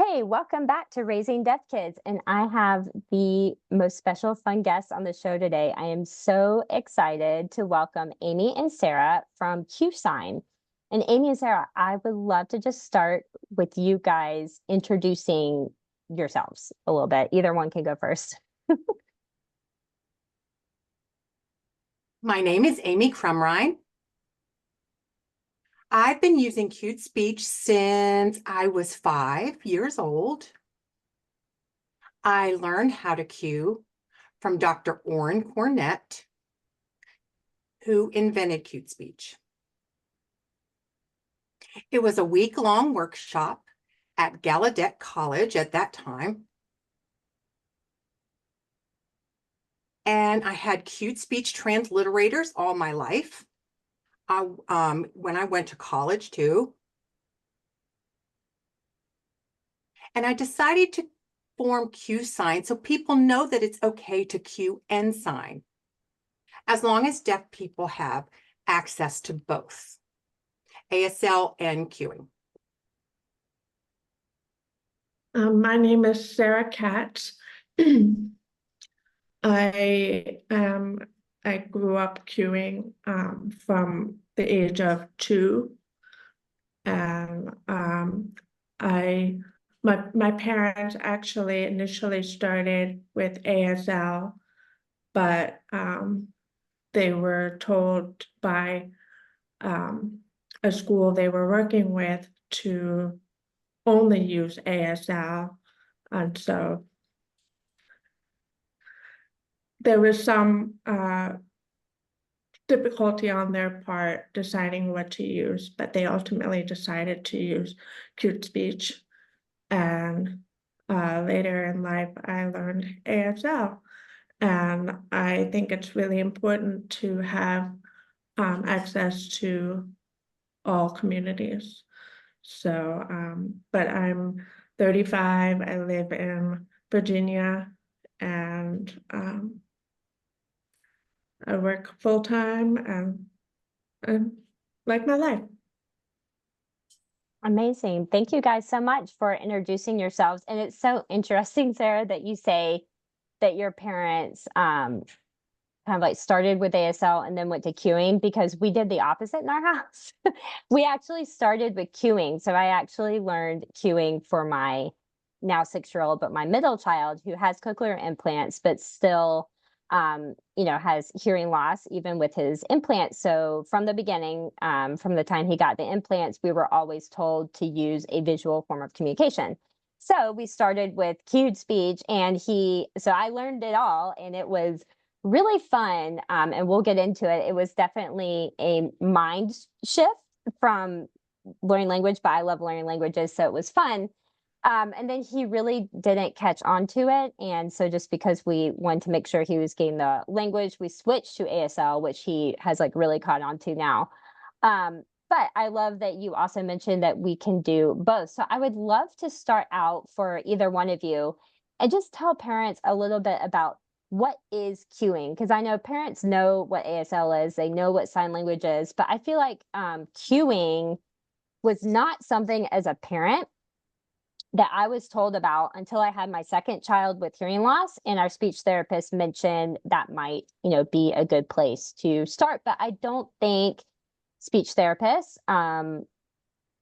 Hey, welcome back to Raising Deaf Kids. And I have the most special fun guests on the show today. I am so excited to welcome Amy and Sarah from CueSign. And Amy and Sarah, I would love to just start with you guys introducing yourselves a little bit. Either one can go first. My name is Amy Crumrine. I've been using Cute Speech since I was 5 years old. I learned how to cue from Dr. Orrin Cornett, who invented Cute Speech. It was a week-long workshop at Gallaudet College at that time. And I had Cute Speech transliterators all my life. When I went to college too. And I decided to form CueSign so people know that it's okay to cue and sign, as long as deaf people have access to both ASL and cueing. My name is Sarah Katz. I grew up cueing from the age of 2, and my parents actually initially started with ASL, but they were told by a school they were working with to only use ASL, and so there was some difficulty on their part deciding what to use, but they ultimately decided to use Cute Speech. And later in life, I learned ASL. And I think it's really important to have access to all communities. So, but I'm 35, I live in Virginia, and I work full-time and like my life. Amazing. Thank you guys so much for introducing yourselves. And it's so interesting, Sarah, that you say that your parents kind of like started with ASL and then went to cueing, because we did the opposite in our house. We actually started with cueing. So I actually learned cueing for my now 6-year-old, but my middle child, who has cochlear implants, but still has hearing loss even with his implants. So from the beginning, from the time he got the implants, we were always told to use a visual form of communication. So we started with cued speech, and so I learned it all, and it was really fun. And we'll get into it. It was definitely a mind shift from learning language, but I love learning languages, so it was fun. And then he really didn't catch on to it. And so just because we wanted to make sure he was getting the language, we switched to ASL, which he has like really caught on to now. But I love that you also mentioned that we can do both. So I would love to start out for either one of you and just tell parents a little bit about what is cueing, because I know parents know what ASL is, they know what sign language is, but I feel like cueing was not something as a parent that I was told about until I had my second child with hearing loss, and our speech therapist mentioned that might, be a good place to start. But I don't think speech therapists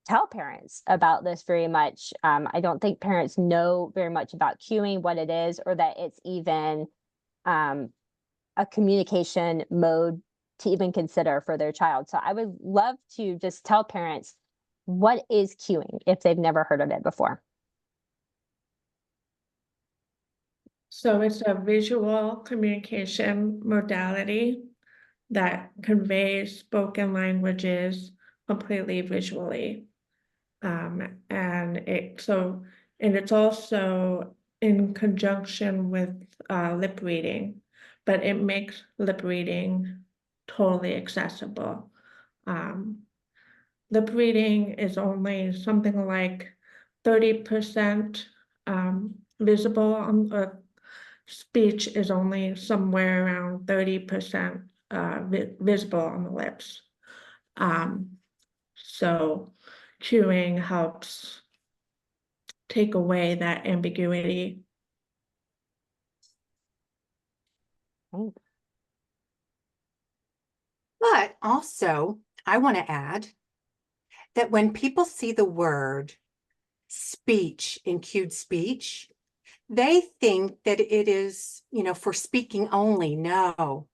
tell parents about this very much. I don't think parents know very much about cueing, what it is, or that it's even a communication mode to even consider for their child. So I would love to just tell parents, what is cueing if they've never heard of it before? So it's a visual communication modality that conveys spoken languages completely visually. And it's also in conjunction with lip reading, but it makes lip reading totally accessible. Lip reading is only something like 30% visible on speech is only somewhere around 30% visible on the lips. So cueing helps take away that ambiguity. Right. But also, I want to add that when people see the word speech in cued speech, they think that it is, for speaking only. No.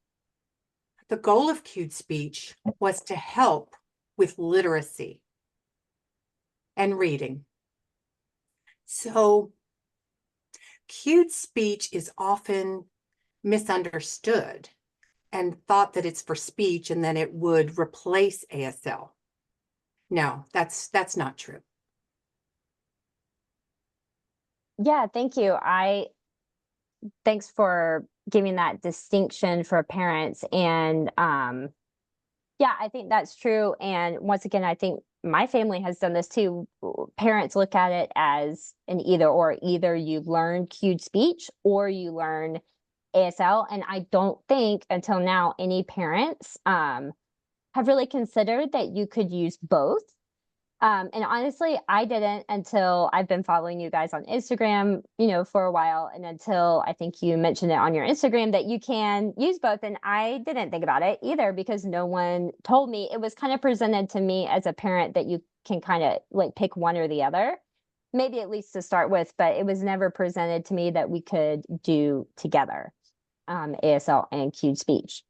The goal of cued speech was to help with literacy and reading. So cued speech is often misunderstood and thought that it's for speech and then it would replace ASL. No, that's not true. Yeah, thank you. Thanks for giving that distinction for parents. And yeah, I think that's true. And once again, I think my family has done this too. Parents look at it as an either or. Either you learn cued speech or you learn ASL. And I don't think until now any parents have really considered that you could use both. And honestly, I didn't until I've been following you guys on Instagram, for a while. And until I think you mentioned it on your Instagram that you can use both. And I didn't think about it either because no one told me. It was kind of presented to me as a parent that you can kind of like pick one or the other, maybe at least to start with, but it was never presented to me that we could do together, ASL and cued speech.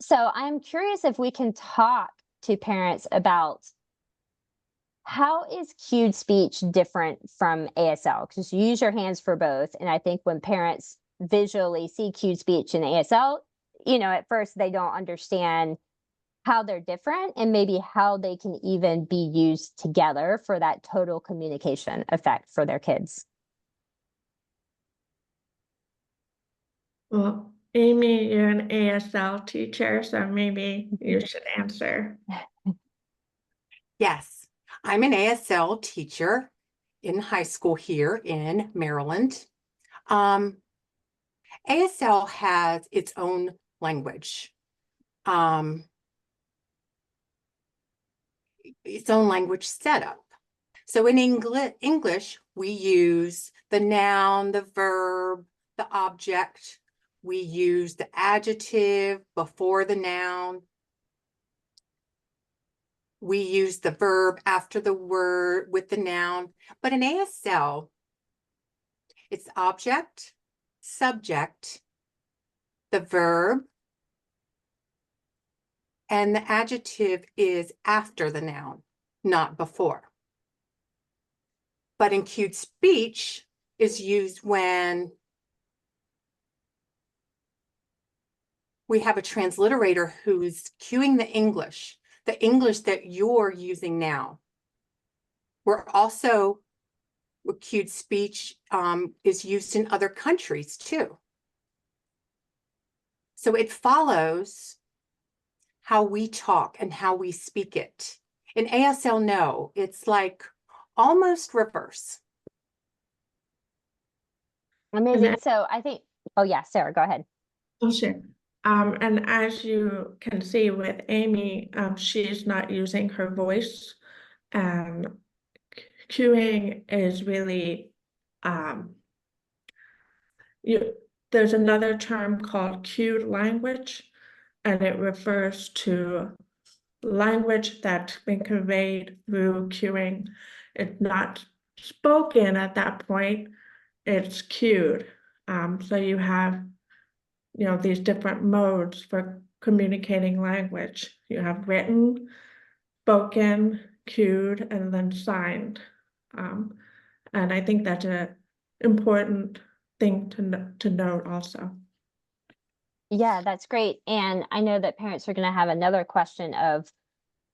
So I'm curious if we can talk to parents about how is cued speech different from ASL? Because you use your hands for both. And I think when parents visually see cued speech and ASL, at first they don't understand how they're different and maybe how they can even be used together for that total communication effect for their kids. Well, Amy, you're an ASL teacher, so maybe you should answer. Yes, I'm an ASL teacher in high school here in Maryland. ASL has its own language, its own language setup. So in English, we use the noun, the verb, the object. We use the adjective before the noun. We use the verb after the word with the noun. But in ASL, it's object, subject, the verb, and the adjective is after the noun, not before. But in cued speech is used when we have a transliterator who's cueing the English that you're using now. We're also, with cued speech is used in other countries too. So it follows how we talk and how we speak it. In ASL, no, it's like almost reverse. Amazing. So I think, oh yeah, Sarah, go ahead. Oh, sure. And as you can see with Amy, she's not using her voice. Cueing is really, there's another term called cued language, and it refers to language that's been conveyed through cueing. It's not spoken at that point, it's cued. So you have, these different modes for communicating language. You have written, spoken, cued, and then signed. And I think that's an important thing to note also. Yeah, that's great. And I know that parents are going to have another question of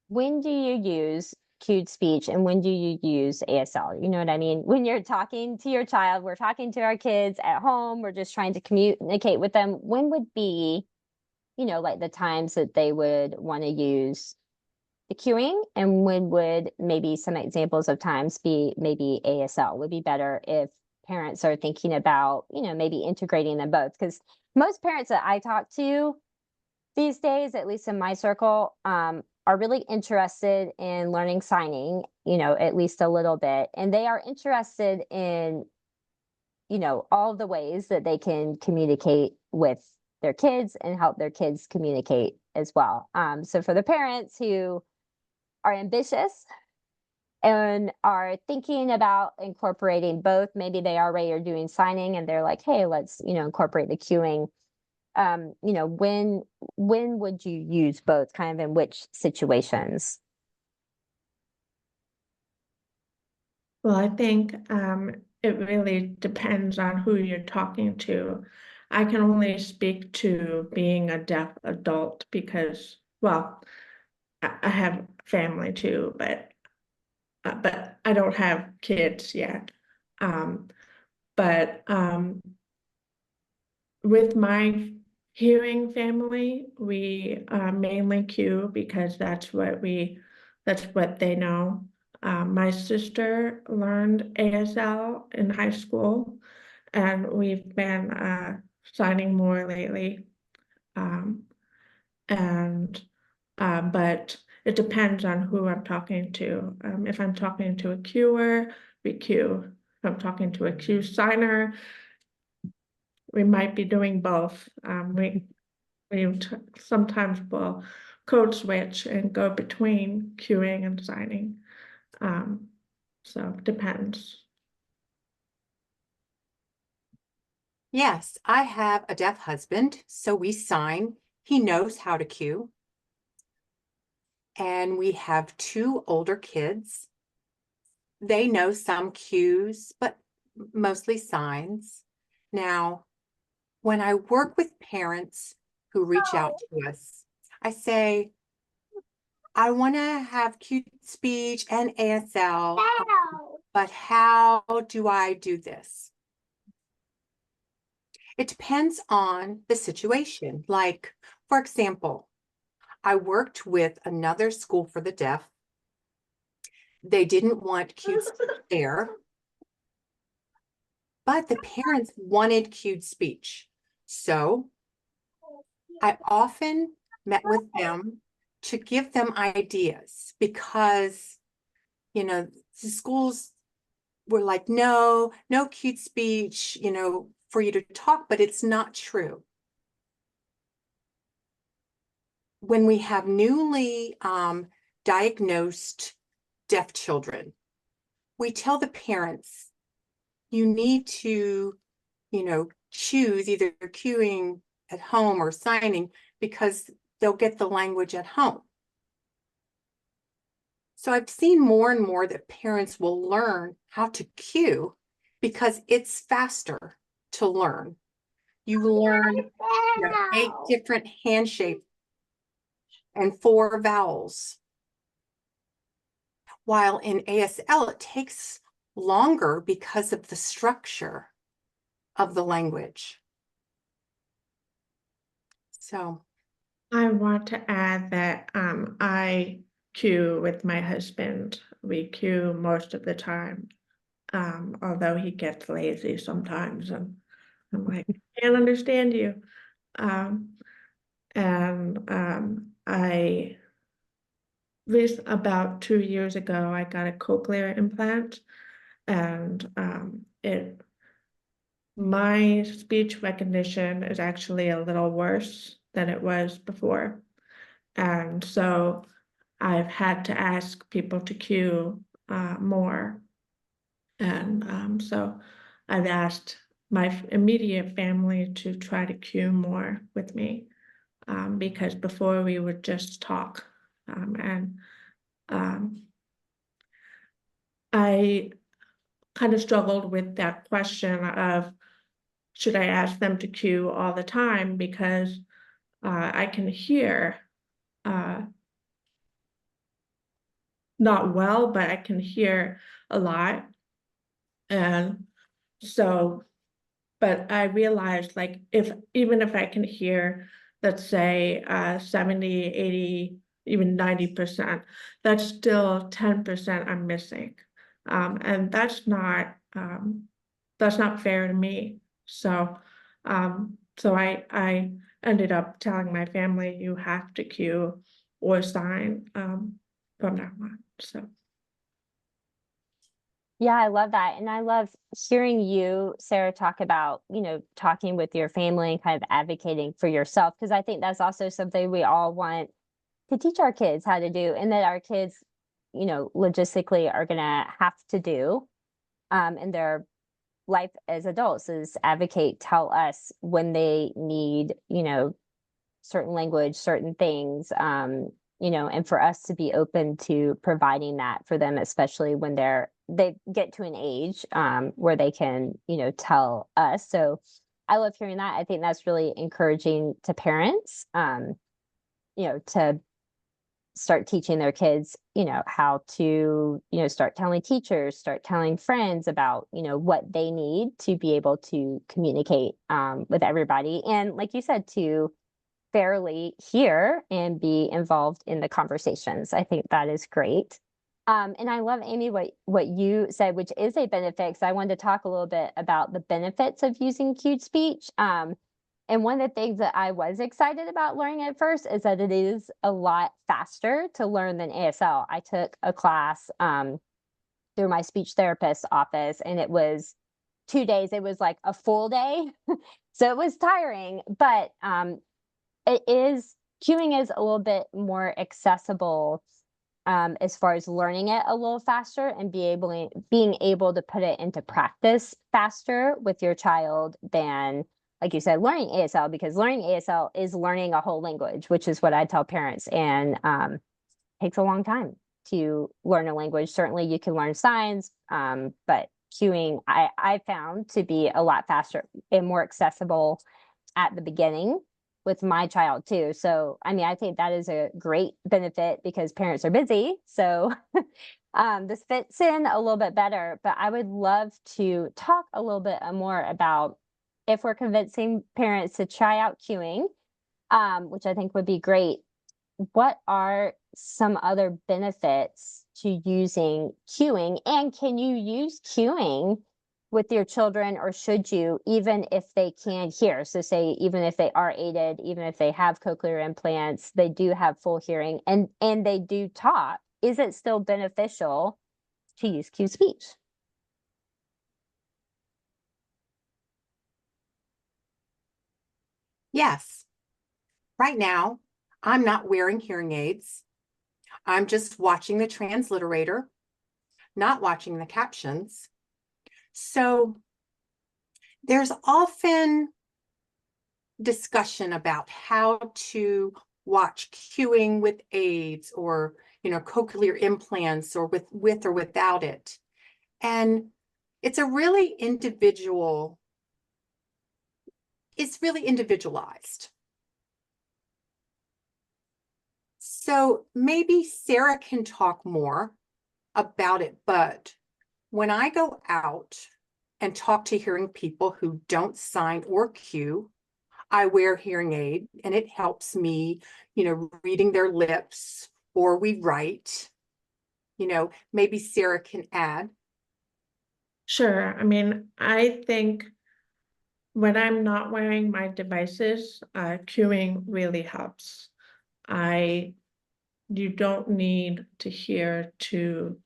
when do you use cued speech and when do you use ASL? You know what I mean? When you're talking to your child, we're talking to our kids at home, we're just trying to communicate with them. When would be, like the times that they would want to use the cueing, and when would maybe some examples of times be maybe ASL would be better if parents are thinking about, maybe integrating them both? Because most parents that I talk to these days, at least in my circle, are really interested in learning signing, you know, at least a little bit, and they are interested in, you know, all the ways that they can communicate with their kids and help their kids communicate as well. So for the parents who are ambitious and are thinking about incorporating both, maybe they already are doing signing and they're like, hey, let's, you know, incorporate the cueing. You know, when would you use both, kind of in which situations? Well, I think it really depends on who you're talking to. I can only speak to being a deaf adult because, well, I have family too, but I don't have kids yet. Um, but with my hearing family, we mainly cue because that's what they know. My sister learned ASL in high school, and we've been signing more lately. Um, and but it depends on who I'm talking to. If I'm talking to a cuer, we cue. If I'm talking to a CueSigner, we might be doing both. Sometimes will code switch and go between queuing and signing. So it depends. Yes, I have a deaf husband, so we sign. He knows how to cue. And we have 2 older kids. They know some cues, but mostly signs. Now, when I work with parents who reach out to us, I say, I want to have cute speech and ASL, but how do I do this? It depends on the situation. Like, for example, I worked with another school for the deaf. They didn't want cute speech there, but the parents wanted cute speech. So I often met with them to give them ideas because, you know, the schools were like, no cute speech, you know, for you to talk, but it's not true. When we have newly diagnosed deaf children, we tell the parents, you need to, you know, choose either cueing at home or signing because they'll get the language at home. So I've seen more and more that parents will learn how to cue because it's faster to learn. You learn, you know, 8 different hand shapes and 4 vowels. While in ASL, it takes longer because of the structure of the language. So I want to add that I cue with my husband. We cue most of the time, although he gets lazy sometimes, and I'm like, can't understand you. Um, and I this about 2 years ago, I got a cochlear implant, and it my speech recognition is actually a little worse than it was before. And so I've had to ask people to cue more. And so I've asked my immediate family to try to cue more with me because before we would just talk. And I kind of struggled with that question of should I ask them to cue all the time because I can hear not well, but I can hear a lot. And so, but I realized like even if I can hear, let's say 70, 80, even 90%, that's still 10% I'm missing. And that's not fair to me. So so I ended up telling my family you have to cue or sign from now on. So Yeah, I love that. And I love hearing you, Sarah, talk about, talking with your family and kind of advocating for yourself, because I think that's also something we all want to teach our kids how to do, and that our kids, logistically are going to have to do in their life as adults, is advocate, tell us when they need, certain language, certain things, and for us to be open to providing that for them, especially when they get to an age where they can, tell us. So I love hearing that. I think that's really encouraging to parents, to start teaching their kids, how to, start telling teachers, start telling friends about, what they need to be able to communicate with everybody. And like you said, to fairly hear and be involved in the conversations. I think that is great. And I love, Amy, what you said, which is a benefit, because I wanted to talk a little bit about the benefits of using cued speech. And one of the things that I was excited about learning at first is that it is a lot faster to learn than ASL. I took a class through my speech therapist's office, and it was 2 days. It was like a full day. So it was tiring, but queuing is a little bit more accessible as far as learning it a little faster and being able to put it into practice faster with your child than, like you said, learning ASL, because learning ASL is learning a whole language, which is what I tell parents, and takes a long time to learn a language. Certainly you can learn signs, but queuing I found to be a lot faster and more accessible at the beginning with my child too. So, I mean, I think that is a great benefit because parents are busy. So this fits in a little bit better, but I would love to talk a little bit more about if we're convincing parents to try out queuing, which I think would be great. What are some other benefits to using queuing? And can you use queuing with your children, or should you, even if they can't hear? So say, even if they are aided, even if they have cochlear implants, they do have full hearing, and they do talk, is it still beneficial to use cue speech? Yes. Right now, I'm not wearing hearing aids. I'm just watching the transliterator, not watching the captions. So there's often discussion about how to watch cueing with aids, or cochlear implants, or with or without it. And it's really individualized. So maybe Sarah can talk more about it, but when I go out and talk to hearing people who don't sign or cue, I wear hearing aid, and it helps me, reading their lips, or we write. Maybe Sarah can add. sure. I mean, I think when I'm not wearing my devices, queuing really helps. You don't need to hear to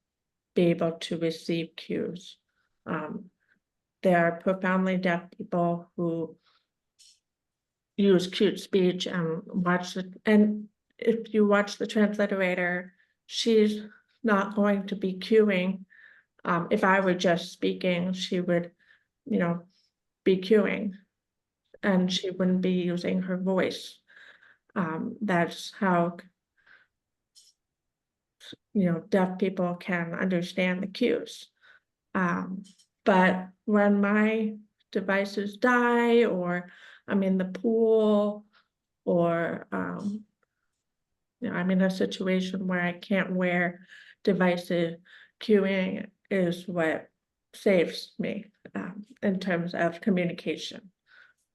be able to receive cues. There are profoundly deaf people who use cute speech and and if you watch the transliterator, she's not going to be cueing. If I were just speaking, she would, be cueing, and she wouldn't be using her voice. That's how, deaf people can understand the cues. But when my devices die, or I'm in the pool, or I'm in a situation where I can't wear devices, queuing is what saves me in terms of communication.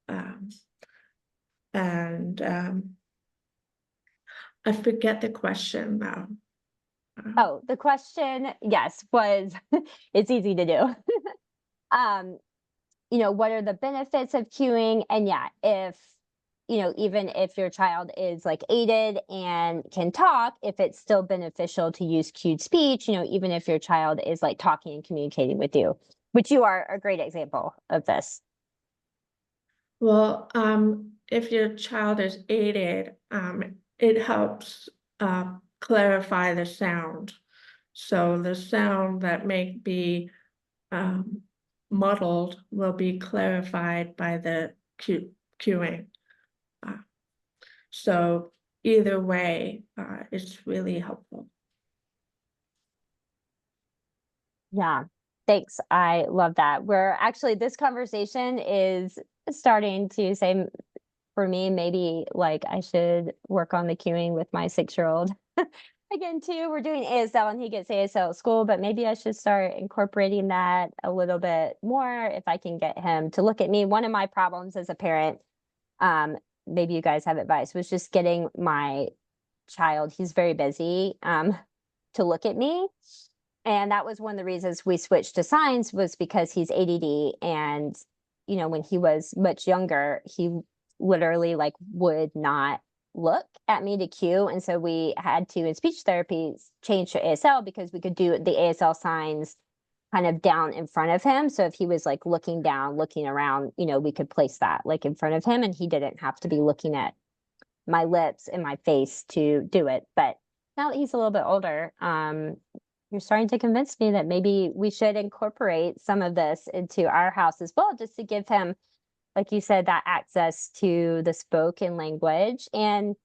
Um, and I forget the question though. Oh, the question, yes, was it's easy to do. What are the benefits of queuing? And yeah, if even if your child is like aided and can talk, if it's still beneficial to use cued speech, even if your child is like talking and communicating with you, which you are a great example of this. Well, if your child is aided, it helps clarify the sound. So the sound that may be muddled will be clarified by the cueing. So either way, it's really helpful. Yeah, thanks. I love that. We're actually, this conversation is starting to say for me, maybe like I should work on the cueing with my 6-year-old. Again, too, we're doing ASL and he gets ASL at school, but maybe I should start incorporating that a little bit more if I can get him to look at me. One of my problems as a parent, maybe you guys have advice, was just getting my child, he's very busy, to look at me. And that was one of the reasons we switched to signs, was because he's ADD. And, when he was much younger, he literally like would not look at me to cue. And so we had to, in speech therapy, change to ASL because we could do the ASL signs kind of down in front of him. So if he was like looking down, looking around, we could place that like in front of him and he didn't have to be looking at my lips and my face to do it. But now that he's a little bit older, you're starting to convince me that maybe we should incorporate some of this into our house as well, just to give him, like you said, that access to the spoken language. And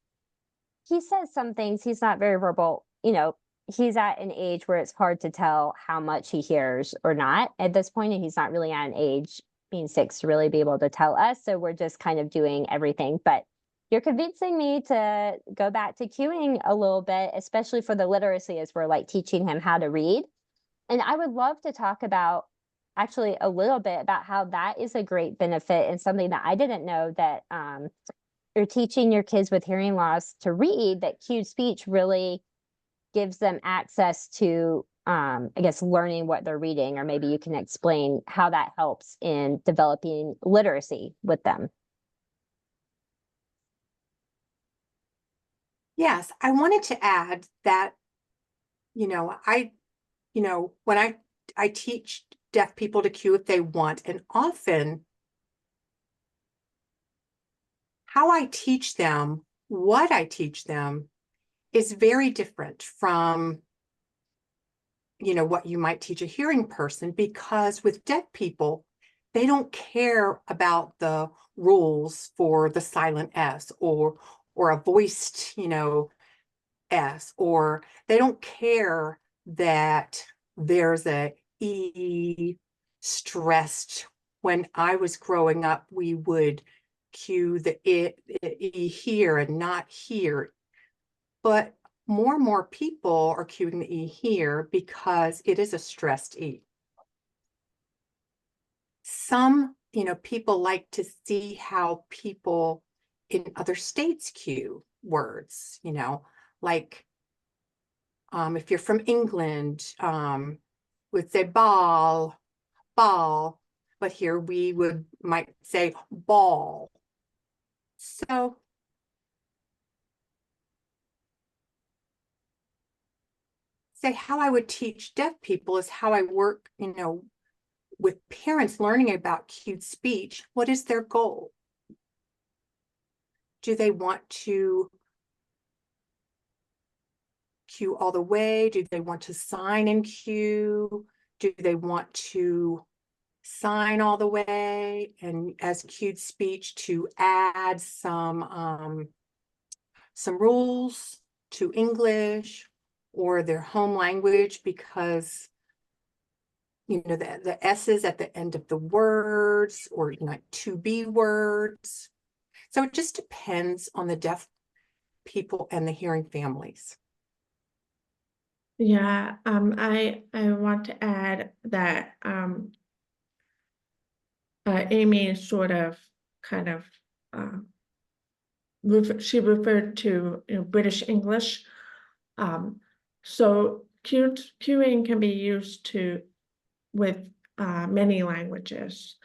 he says some things, he's not very verbal, he's at an age where it's hard to tell how much he hears or not at this point, and he's not really at an age, being 6, to really be able to tell us. So we're just kind of doing everything. But you're convincing me to go back to cueing a little bit, especially for the literacy, as we're like teaching him how to read. And I would love to talk about actually a little bit about how that is a great benefit and something that I didn't know, that you're teaching your kids with hearing loss to read, that cued speech really gives them access to, I guess, learning what they're reading. Or maybe you can explain how that helps in developing literacy with them. Yes, I wanted to add that, when I teach deaf people to cue if they want, and often how I teach them, what I teach them is very different from, what you might teach a hearing person, because with deaf people, they don't care about the rules for the silent S or a voiced, S, or they don't care that there's a E stressed. When I was growing up, we would cue the E here and not here. But more and more people are cueing the E here because it is a stressed E. Some, people like to see how people in other states cue words, like if you're from England, would say ball, but here we might say ball. So say how I would teach deaf people is how I work, with parents learning about cued speech. What is their goal? Do they want to cue all the way? Do they want to sign and cue? Do they want to sign all the way and as cued speech to add some rules to English or their home language, because the S's at the end of the words, or like to be words. So it just depends on the deaf people and the hearing families. Yeah, I want to add that Amy sort of kind of she referred to British English. So cueing can be used with many languages,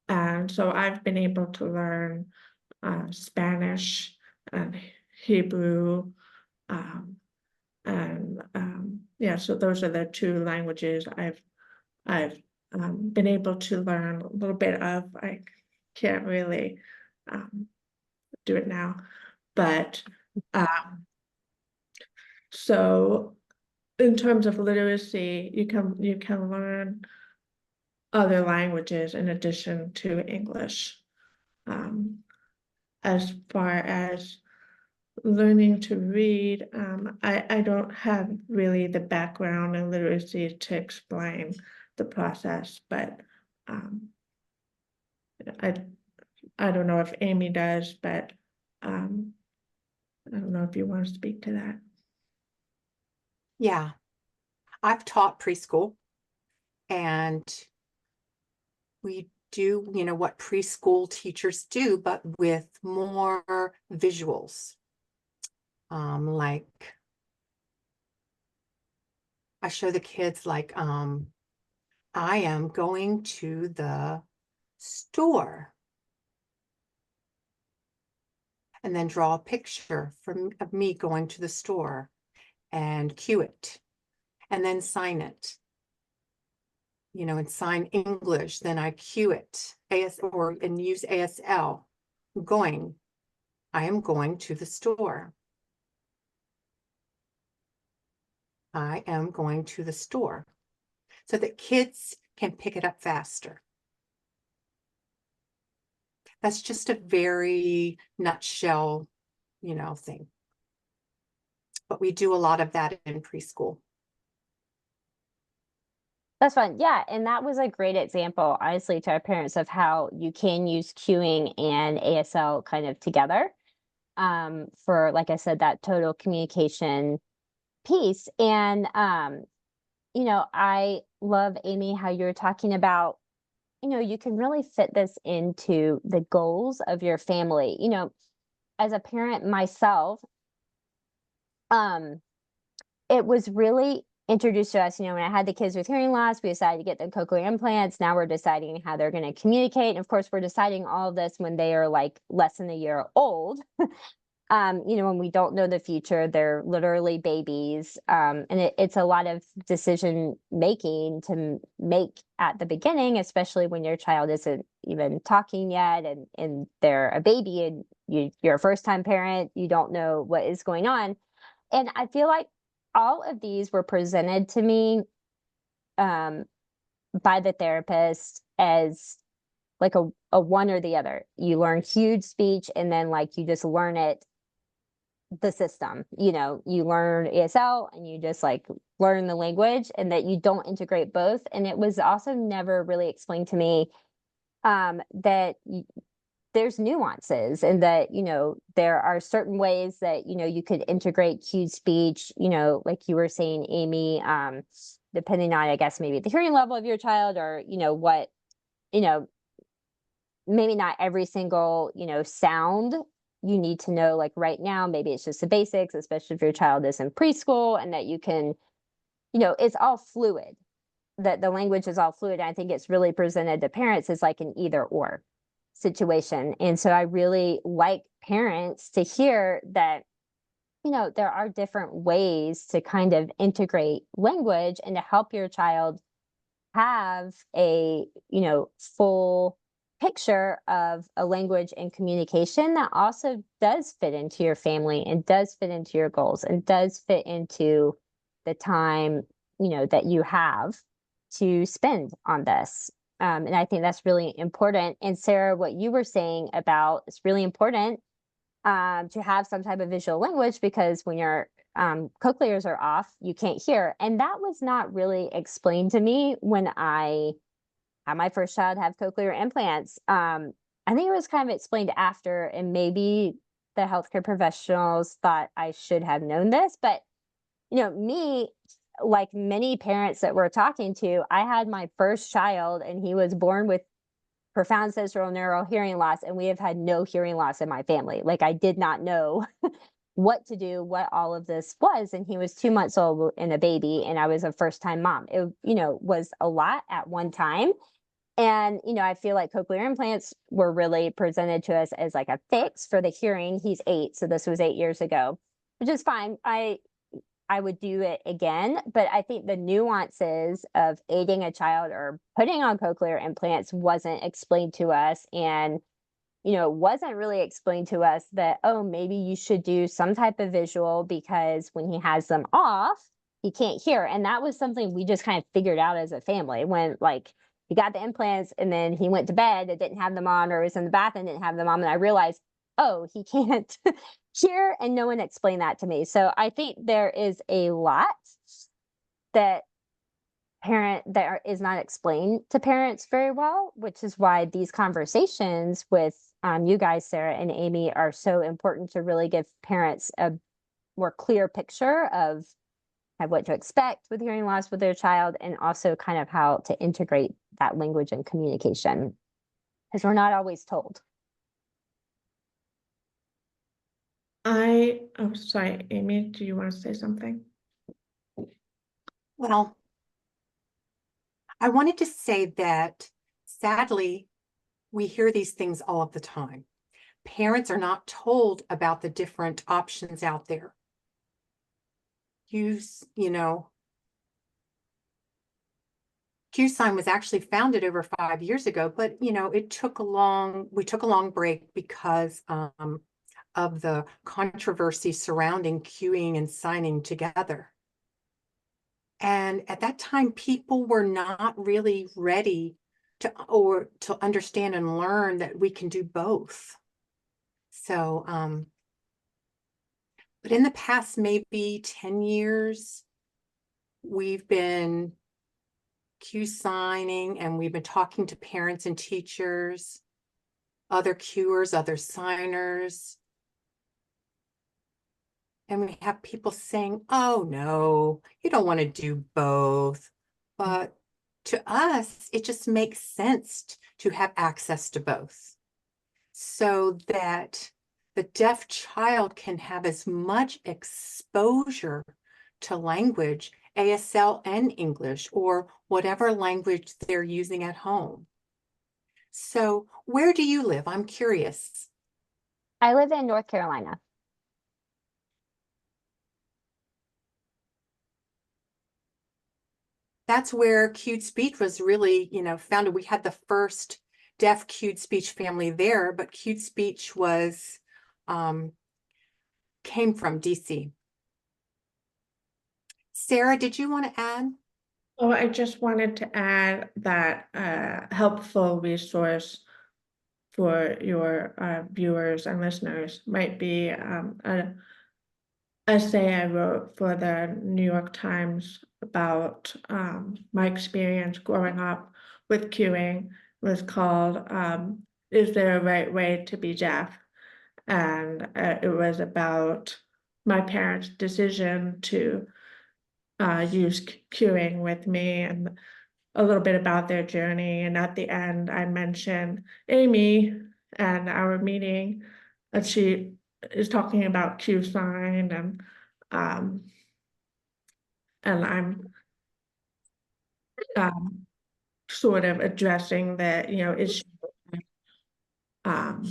and so I've been able to learn Spanish and Hebrew. Yeah, so those are the two languages I've been able to learn a little bit of. I can't really do it now, but so in terms of literacy, you can learn other languages in addition to English. As far as learning to read, I don't have really the background in literacy to explain the process, but I don't know if Amy does, but I don't know if you want to speak to that. Yeah, I've taught preschool, and we do, what preschool teachers do, but with more visuals. Like I show the kids like, I am going to the store, and then draw a picture of me going to the store and cue it, and then sign it. And sign English, then I cue it, and use ASL. I am going to the store. I am going to the store, so that kids can pick it up faster. That's just a very nutshell, thing. But we do a lot of that in preschool. That's fun. Yeah. And that was a great example, honestly, to our parents of how you can use queuing and ASL kind of together for, like I said, that total communication piece. And, I love, Amy, how you were talking about, you can really fit this into the goals of your family. As a parent myself, it was really introduced to us, when I had the kids with hearing loss, we decided to get them cochlear implants. Now we're deciding how they're going to communicate. And of course, we're deciding all of this when they are like less than a year old. When we don't know the future, they're literally babies. And it's a lot of decision making to make at the beginning, especially when your child isn't even talking yet and they're a baby and you're a first time parent, you don't know what is going on. And I feel like all of these were presented to me by the therapist as like a one or the other. You learn huge speech and then like you just learn it, the system, you learn ASL and you just like learn the language, and that you don't integrate both. And it was also never really explained to me that there's nuances, and that there are certain ways that you could integrate cued speech, like you were saying, Amy, depending on, I guess, maybe the hearing level of your child, or what maybe not every single sound you need to know, like right now, maybe it's just the basics, especially if your child is in preschool, and that you can it's all fluid, that the language is all fluid. And I think it's really presented to parents as like an either or situation. And so I really like parents to hear that, there are different ways to kind of integrate language and to help your child have a, full picture of a language and communication that also does fit into your family and does fit into your goals and does fit into the time, that you have to spend on this. And I think that's really important. And Sarah, what you were saying about, it's really important to have some type of visual language, because when your cochlears are off, you can't hear. And that was not really explained to me when I had my first child have cochlear implants. I think it was kind of explained after, and maybe the healthcare professionals thought I should have known this. But, me, like many parents that we're talking to, I had my first child and he was born with profound sensorineural hearing loss, and we have had no hearing loss in my family. Like I did not know what to do, what all of this was. And he was 2 months old and a baby, and I was a first time mom. It, was a lot at one time. And, I feel like cochlear implants were really presented to us as like a fix for the hearing. He's 8, so this was 8 years ago, which is fine. I would do it again, but I think the nuances of aiding a child or putting on cochlear implants wasn't explained to us. And, it wasn't really explained to us that, oh, maybe you should do some type of visual because when he has them off, he can't hear. And that was something we just kind of figured out as a family when, like, he got the implants and then he went to bed and didn't have them on, or was in the bath and didn't have them on. And I realized, oh, he can't hear, and no one explained that to me. So I think there is a lot that is not explained to parents very well, which is why these conversations with you guys, Sarah and Amy, are so important to really give parents a more clear picture of what to expect with hearing loss with their child, and also kind of how to integrate that language and communication, because we're not always told. Oh, sorry, Amy, do you want to say something? Well, I wanted to say that sadly, we hear these things all of the time. Parents are not told about the different options out there. CueSign was actually founded over 5 years ago, but we took a long break because of the controversy surrounding cueing and signing together. And at that time, people were not really ready to understand and learn that we can do both. So, but in the past, maybe 10 years, we've been CueSigning, and we've been talking to parents and teachers, other cuers, other signers. And we have people saying, oh, no, you don't want to do both. But to us, it just makes sense to have access to both so that the deaf child can have as much exposure to language, ASL and English, or whatever language they're using at home. So where do you live? I'm curious. I live in North Carolina. That's where Cued Speech was really, founded. We had the first deaf Cued Speech family there, but Cued Speech was came from DC. Sarah, did you want to add? Oh, I just wanted to add that helpful resource for your viewers and listeners might be an essay I wrote for the New York Times about my experience growing up with cueing. It was called Is There a Right Way to Be Deaf? And it was about my parents' decision to use cueing with me, and a little bit about their journey. And at the end, I mentioned Amy and our meeting, and she is talking about CueSign, and I'm sort of addressing the issue of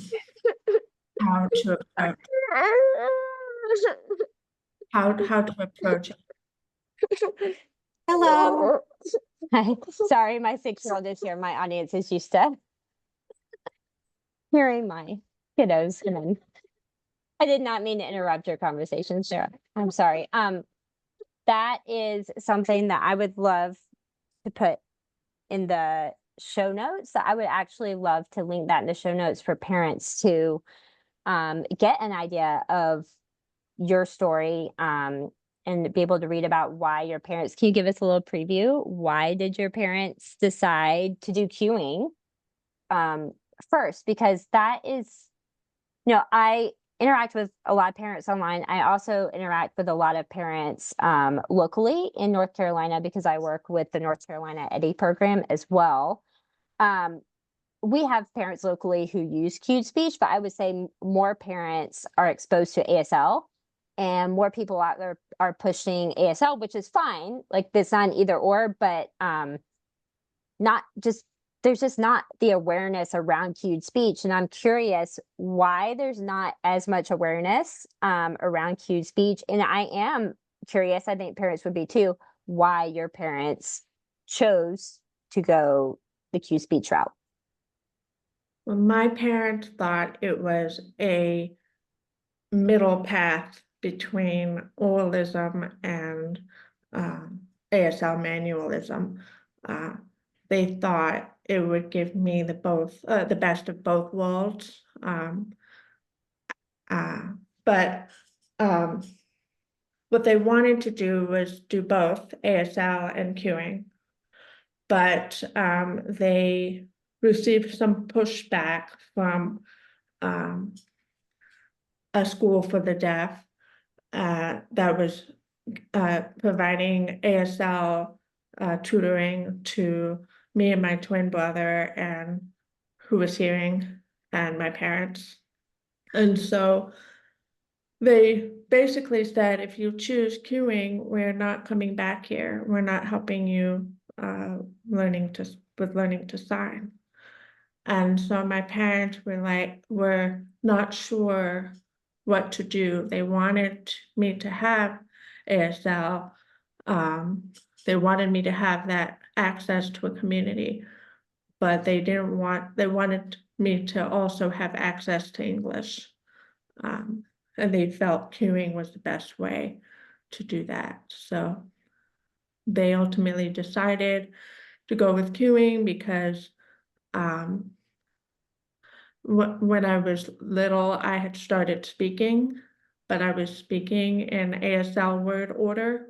how to approach how to approach it. Hello. Hi. Sorry, my 6-year-old is here. My audience is used to hearing my kiddos. And then I did not mean to interrupt your conversation, Sarah. I'm sorry. That is something that I would love to put in the show notes. I would actually love to link that in the show notes for parents to get an idea of your story, and be able to read about why your parents. Can you give us a little preview? Why did your parents decide to do cueing first? Because that is, I interact with a lot of parents online. I also interact with a lot of parents locally in North Carolina, because I work with the North Carolina EDI program as well. We have parents locally who use cued speech, but I would say more parents are exposed to ASL, and more people out there are pushing ASL, which is fine. Like, it's not an either or, but not just there's just not the awareness around cued speech. And I'm curious why there's not as much awareness around cued speech. And I am curious, I think parents would be too, why your parents chose to go the cued speech route. Well, my parents thought it was a middle path between oralism and ASL manualism. They thought it would give me the best of both worlds. But what they wanted to do was do both ASL and cueing. But they received some pushback from a school for the deaf that was providing ASL tutoring to me and my twin brother, and who was hearing, and my parents. And so they basically said, if you choose cueing, we're not coming back here. We're not helping you learning to sign. And so my parents were not sure what to do. They wanted me to have ASL. They wanted me to have that access to a community, but they wanted me to also have access to English. And they felt cueing was the best way to do that. So they ultimately decided to go with cueing because when I was little, I had started speaking, but I was speaking in ASL word order.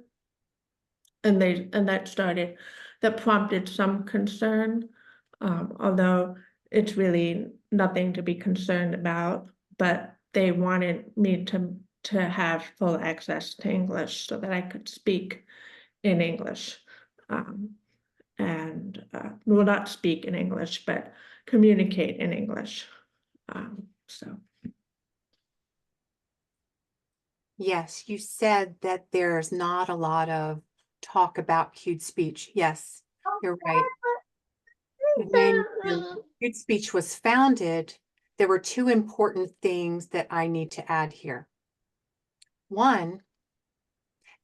And that prompted some concern, although it's really nothing to be concerned about, but they wanted me to have full access to English so that I could speak in English. And well, not speak in English, but communicate in English. So. Yes, you said that there's not a lot of talk about cued speech. Yes, you're right. When cued speech was founded, there were two important things that I need to add here. One,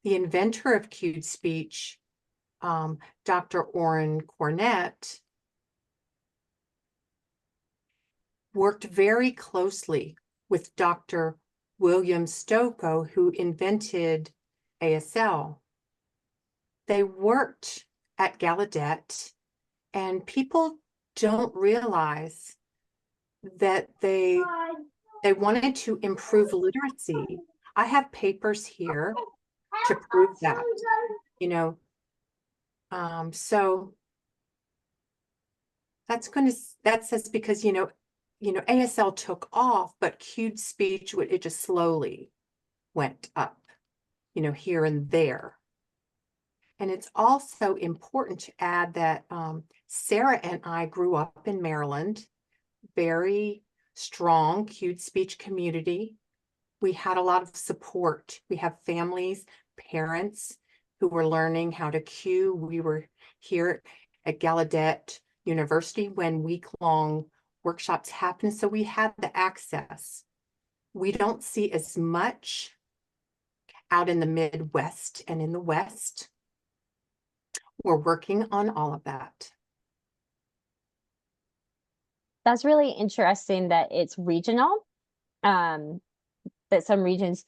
the inventor of cued speech, Dr. Orrin Cornett, worked very closely with Dr. William Stokoe, who invented ASL. They worked at Gallaudet, and people don't realize that they wanted to improve literacy. I have papers here to prove that, you know. So that says because, you know, ASL took off, but cued speech, it just slowly went up, you know, here and there. And it's also important to add that Sarah and I grew up in Maryland, very strong cued speech community. We had a lot of support. We have families, parents who were learning how to cue. We were here at Gallaudet University when week-long workshops happened, so we had the access. We don't see as much out in the Midwest and in the West. We're working on all of that. That's really interesting that it's regional, that some regions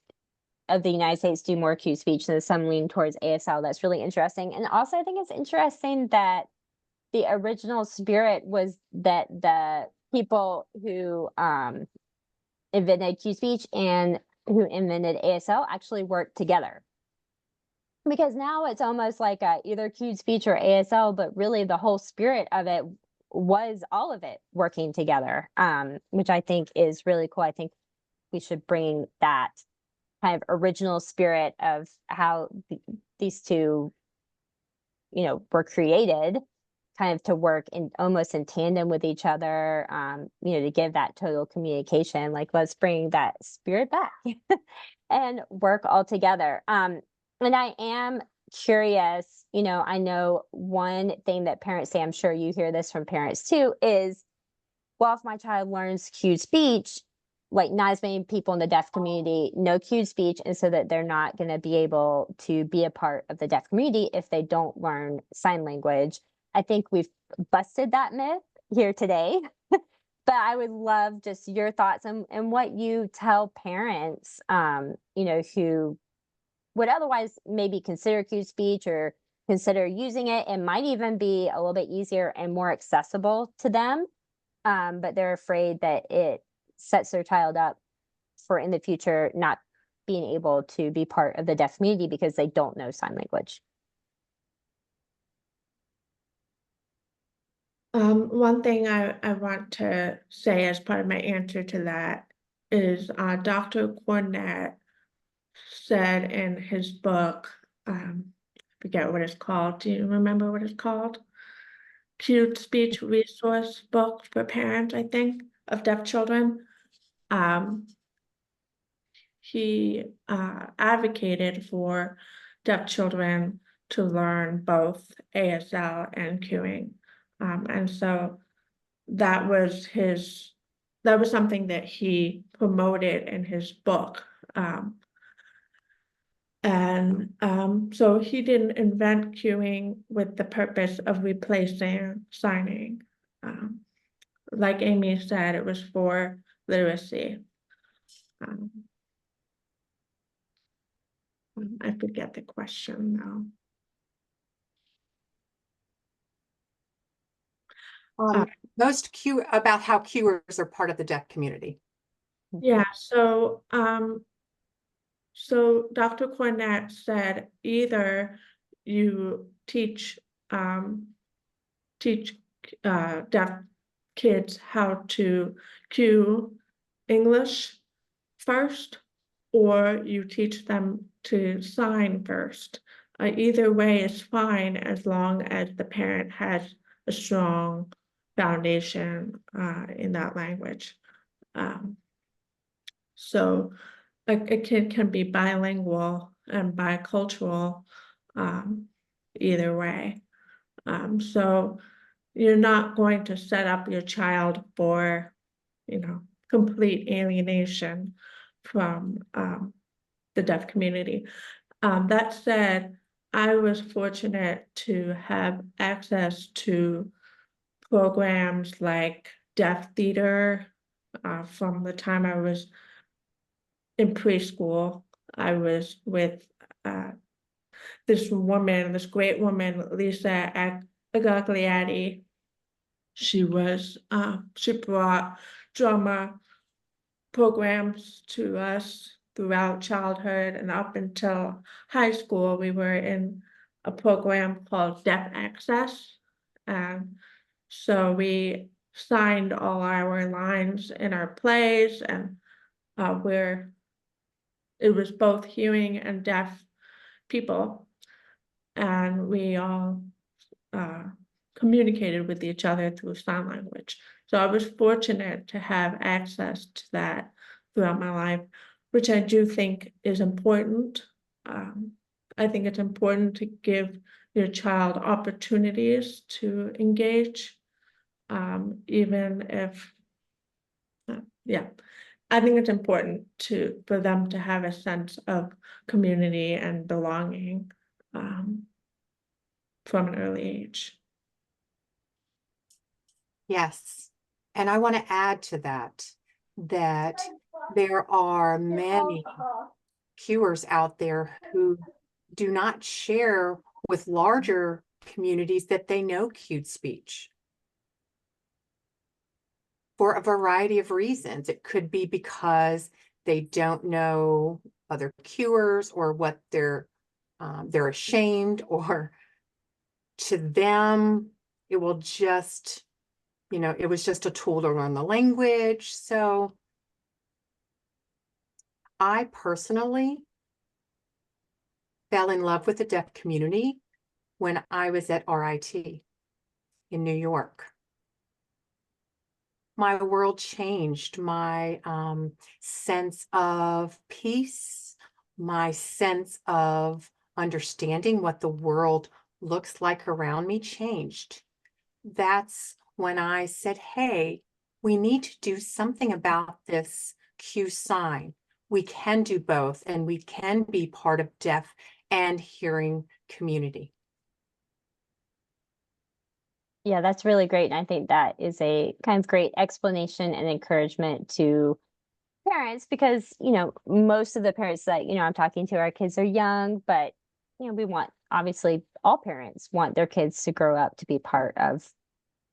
of the United States do more cued speech and some lean towards ASL. That's really interesting. And also I think it's interesting that the original spirit was that the people who invented cued speech and who invented ASL actually worked together. Because now it's almost like either cued speech or ASL, but really the whole spirit of it was all of it working together, which I think is really cool. I think we should bring that kind of original spirit of how these two, you know, were created kind of to work in almost in tandem with each other, you know, to give that total communication. Like, let's bring that spirit back and work all together. And I am curious, You know, I know one thing that parents say, I'm sure you hear this from parents too, is, well, if my child learns cued speech, like not as many people in the deaf community know cued speech, and so that they're not going to be able to be a part of the deaf community if they don't learn sign language. I think we've busted that myth here today. But I would love just your thoughts and what you tell parents, you know, who would otherwise maybe consider cued speech or consider using it. It might even be a little bit easier and more accessible to them, but they're afraid that it sets their child up for in the future not being able to be part of the deaf community because they don't know sign language. One thing I want to say as part of my answer to that is Dr. Cornett said in his book, forget what it's called. Do you remember what it's called? Cute Speech Resource Book for Parents, I think, of deaf children. Um, he advocated for deaf children to learn both ASL and cueing. And so that was something that he promoted in his book. So he didn't invent cueing with the purpose of replacing signing. Like Amy said, it was for literacy. Um, I forget the question now. Uh, Most about how cuers are part of the deaf community. Yeah, so Dr. Cornett said either you teach deaf kids how to cue English first, or you teach them to sign first. Either way is fine as long as the parent has a strong foundation in that language. So a kid can be bilingual and bicultural either way. So you're not going to set up your child for, complete alienation from the deaf community. That said, I was fortunate to have access to programs like deaf theater from the time I was in preschool. I was with this great woman, Lisa Agagliati. She brought drama programs to us throughout childhood and up until high school. We were in a program called Deaf Access. And so we signed all our lines in our plays, and it was both hearing and deaf people. And we all communicated with each other through sign language. So I was fortunate to have access to that throughout my life, which I do think is important. I think it's important to give your child opportunities to engage, even if, I think it's important for them to have a sense of community and belonging from an early age. Yes. And I want to add to that there are many cuers out there who do not share with larger communities that they know cued speech for a variety of reasons. It could be because they don't know other cuers, or what they're ashamed, or to them it will just, it was just a tool to learn the language. So I personally fell in love with the deaf community when I was at RIT in New York. My world changed. My sense of peace, my sense of understanding what the world looks like around me changed. That's when I said, hey, we need to do something about this CueSign. We can do both, and we can be part of deaf and hearing community. Yeah, that's really great. And I think that is a kind of great explanation and encouragement to parents because, most of the parents that, I'm talking to, our kids are young, but, we want, obviously, all parents want their kids to grow up to be part of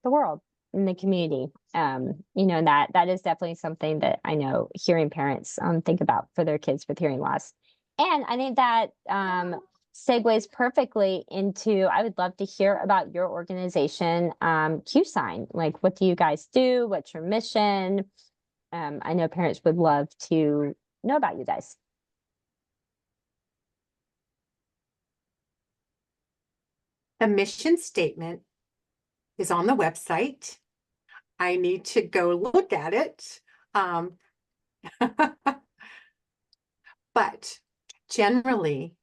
the world in the community. And that is definitely something that I know hearing parents think about for their kids with hearing loss. And I think that segues perfectly into, I would love to hear about your organization, CueSign. Like, what do you guys do? What's your mission? I know parents would love to know about you guys. The mission statement is on the website. I need to go look at it. But generally,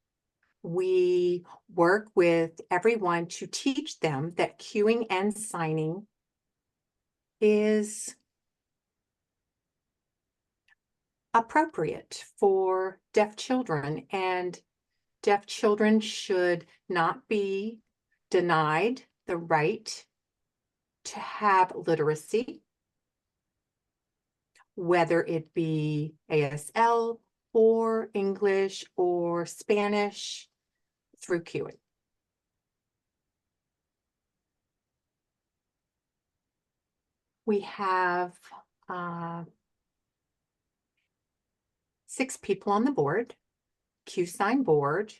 we work with everyone to teach them that cueing and signing is appropriate for deaf children, and deaf children should not be denied the right to have literacy, whether it be ASL or English or Spanish, through cueing. We have 6 people on the board, CueSign board.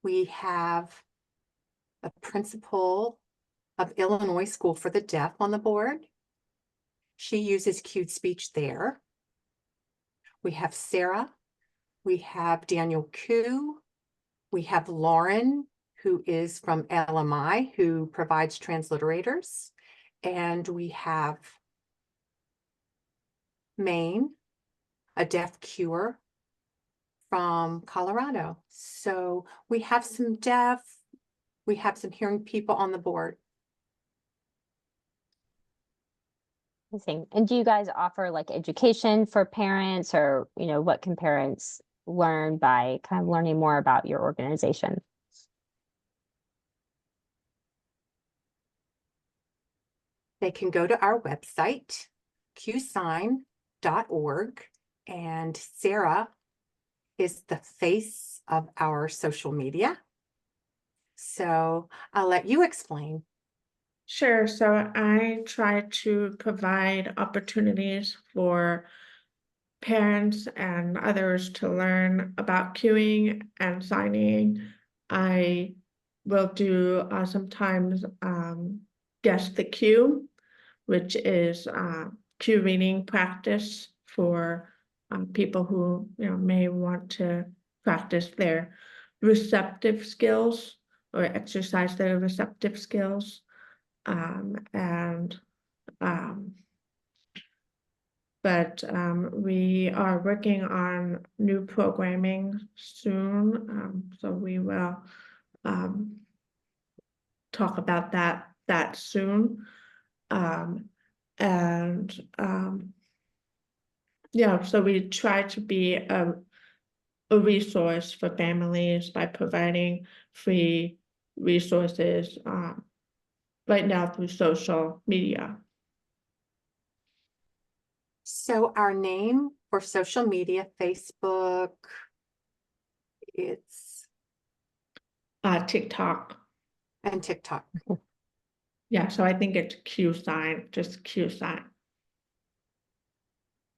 We have a principal of Illinois School for the Deaf on the board. She uses cued speech there. We have Sarah. We have Daniel Koo. We have Lauren, who is from LMI, who provides transliterators. And we have Maine, a deaf cuer from Colorado. So we have some deaf, we have some hearing people on the board. Amazing. And do you guys offer like education for parents, or, what can parents learn by kind of learning more about your organization? They can go to our website, CueSign.org, and Sarah is the face of our social media. So I'll let you explain. Sure. So I try to provide opportunities for parents and others to learn about queuing and signing. I will do sometimes guess the queue, which is cue reading practice for people who may want to practice their receptive skills or exercise their receptive skills. But we are working on new programming soon, so we will talk about that soon. Yeah, so we try to be a resource for families by providing free resources right now through social media. So our name for social media, Facebook, it's TikTok. and TikTok. Yeah, so I think it's CueSign, just CueSign.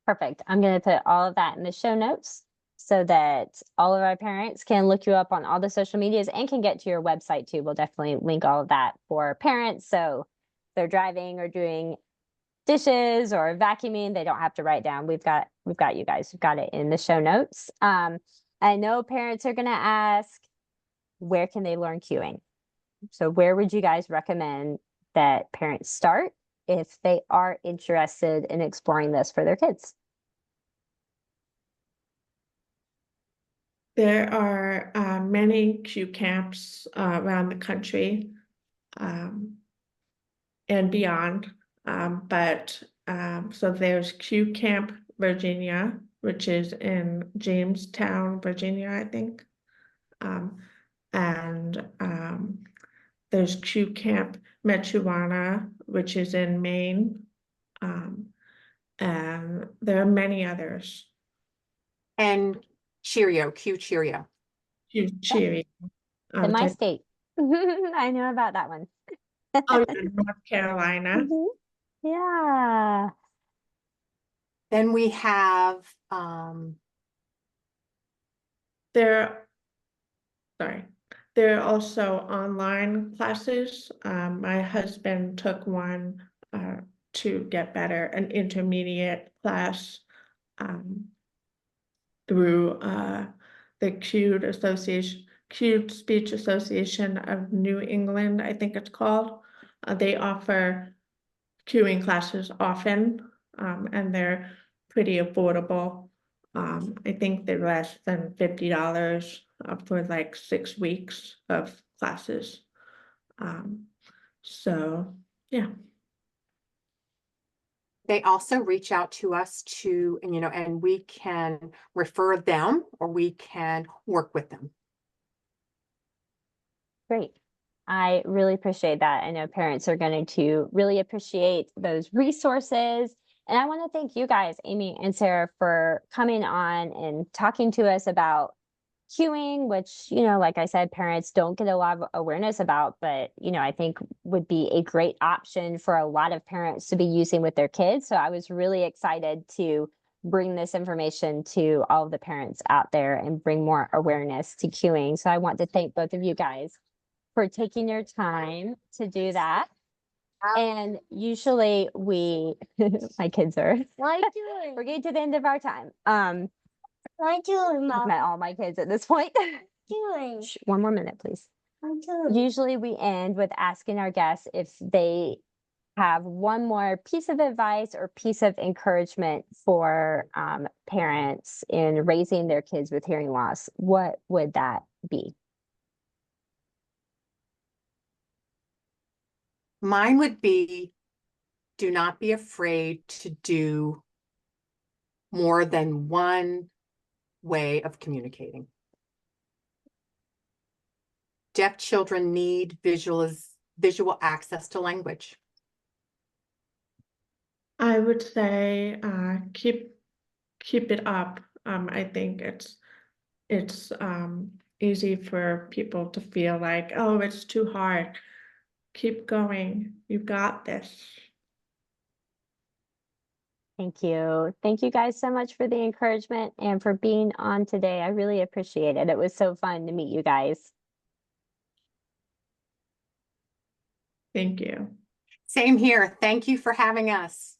Perfect. I'm going to put all of that in the show notes so that all of our parents can look you up on all the social medias and can get to your website too. We'll definitely link all of that for parents. So if they're driving or doing dishes or vacuuming, they don't have to write down. We've got you guys. We've got it in the show notes. I know parents are going to ask, where can they learn cueing? So where would you guys recommend that parents start if they are interested in exploring this for their kids? There are many Q camps around the country and beyond. So there's Q Camp Virginia, which is in Jamestown, Virginia, I think. There's Q Camp Mechuana, which is in Maine. And there are many others. And Cheerio, Q Cheerio. Q Cheery. In my state. I know about that one. Oh, yeah, North Carolina. Mhm. Yeah. Then we have There are also online classes. My husband took one to get better, an intermediate class through the Cued Speech Association of New England, I think it's called. They offer cueing classes often, and they're pretty affordable. I think they're less than $50 for like 6 weeks of classes. So yeah. they also reach out to us to, and we can refer them or we can work with them. Great. I really appreciate that. I know parents are going to really appreciate those resources. And I want to thank you guys, Amy and Sarah, for coming on and talking to us about cueing, which, like I said, parents don't get a lot of awareness about, but, I think would be a great option for a lot of parents to be using with their kids. So I was really excited to bring this information to all of the parents out there and bring more awareness to cueing. So I want to thank both of you guys for taking your time to do that. And usually my kids are, we're getting to the end of our time. I've met all my kids at this point. Shh, one more minute, please. Usually we end with asking our guests if they have one more piece of advice or piece of encouragement for parents in raising their kids with hearing loss. What would that be? Mine would be, do not be afraid to do more than one way of communicating. Deaf children need visual access to language. I would say keep it up. I think it's easy for people to feel like, oh, it's too hard. Keep going. You got this. Thank you. Thank you guys so much for the encouragement and for being on today. I really appreciate it. It was so fun to meet you guys. Thank you. Same here. Thank you for having us.